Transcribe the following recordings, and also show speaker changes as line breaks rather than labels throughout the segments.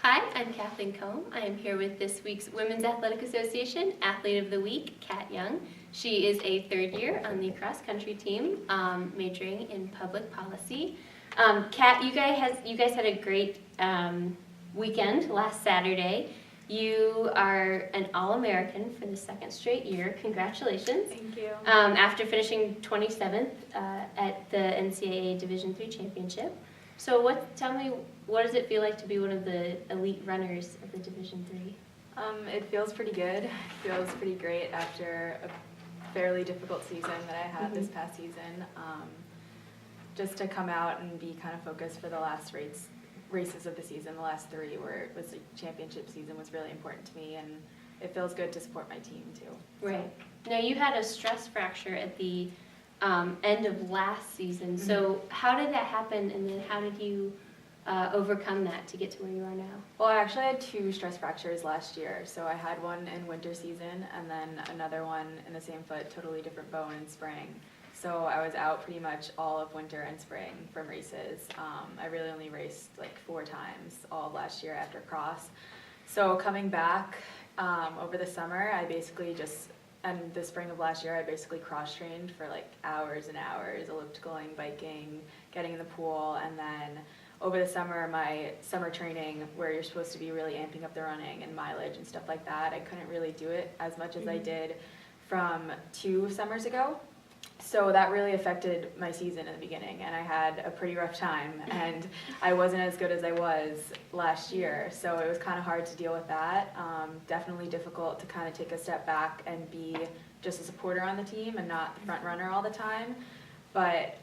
Hi, I'm Kathleen Kohm. I am here with this week's Women's Athletic Association Athlete of the Week, Kat Young. She is a third year on the cross country team, majoring in public policy. Kat, you guys had a great weekend last Saturday. You are an All-American for the second straight year. Congratulations.
Thank you.
After finishing 27th at the NCAA Division III Championship. So tell me, what does it feel like to be one of the elite runners of the Division III?
It feels pretty good. It feels pretty great after a fairly difficult season that I had this past season. Just to come out and be kind of focused for the last races of the season, the last three, where it was a championship season, was really important to me, and it feels good to support my team too.
Right. Now, you had a stress fracture at the end of last season. So how did that happen, and then how did you overcome that to get to where you are now?
Well, I actually had two stress fractures last year. So I had one in winter season and then another one in the same foot, totally different bone, in spring. So I was out pretty much all of winter and spring from races. I really only raced like 4 times all of last year after cross. So coming back over the summer, I basically and the spring of last year, I basically cross-trained for like hours and hours, ellipticaling, biking, getting in the pool, and then over the summer, my summer training, where you're supposed to be really amping up the running and mileage and stuff like that, I couldn't really do it as much as I did from 2 summers ago. So that really affected my season in the beginning, and I had a pretty rough time, and I wasn't as good as I was last year, so it was kind of hard to deal with that. Definitely difficult to kind of take a step back and be just a supporter on the team and not the front runner all the time. But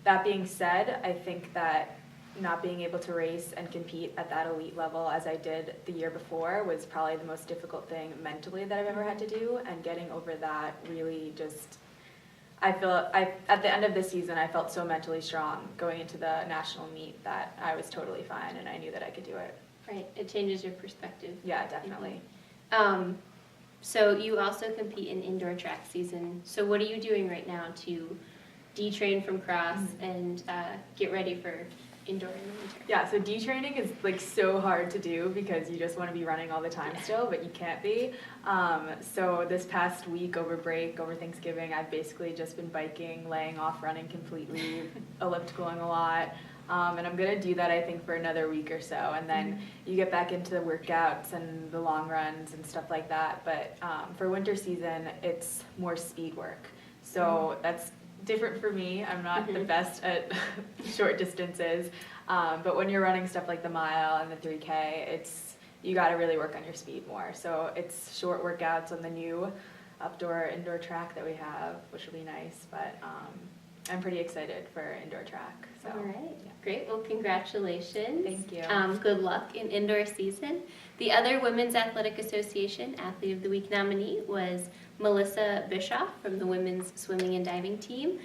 that being said, I think that not being able to race and compete at that elite level as I did the year before was probably the most difficult thing mentally that I've ever had to do, and getting over that really just... at the end of this season, I felt so mentally strong going into the national meet that I was totally fine, and I knew that I could do it.
Right, it changes your perspective.
Yeah, definitely.
So you also compete in indoor track season. So what are you doing right now to detrain from cross and get ready for indoor in the winter?
Yeah, so detraining is like so hard to do because you just want to be running all the time still, but you can't be. So this past week over break, over Thanksgiving, I've basically just been biking, laying off running completely, ellipticaling a lot. And I'm going to do that, I think, for another week or so. And then you get back into the workouts and the long runs and stuff like that. But for winter season, it's more speed work. So that's different for me. I'm not the best at short distances, but when you're running stuff like the mile and the 3K, you got to really work on your speed more. So it's short workouts on the new indoor track that we have, which will be nice. But I'm pretty excited for indoor track. So.
All right, great. Well, congratulations.
Thank you.
Good luck in indoor season. The other Women's Athletic Association Athlete of the Week nominee was Melissa Bischoff from the women's swimming and diving team.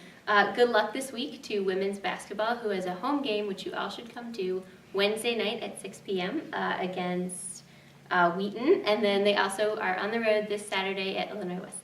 Good luck this week to women's basketball, who has a home game, which you all should come to, Wednesday night at 6 p.m. Against Wheaton. And then they also are on the road this Saturday at Illinois Wesleyan.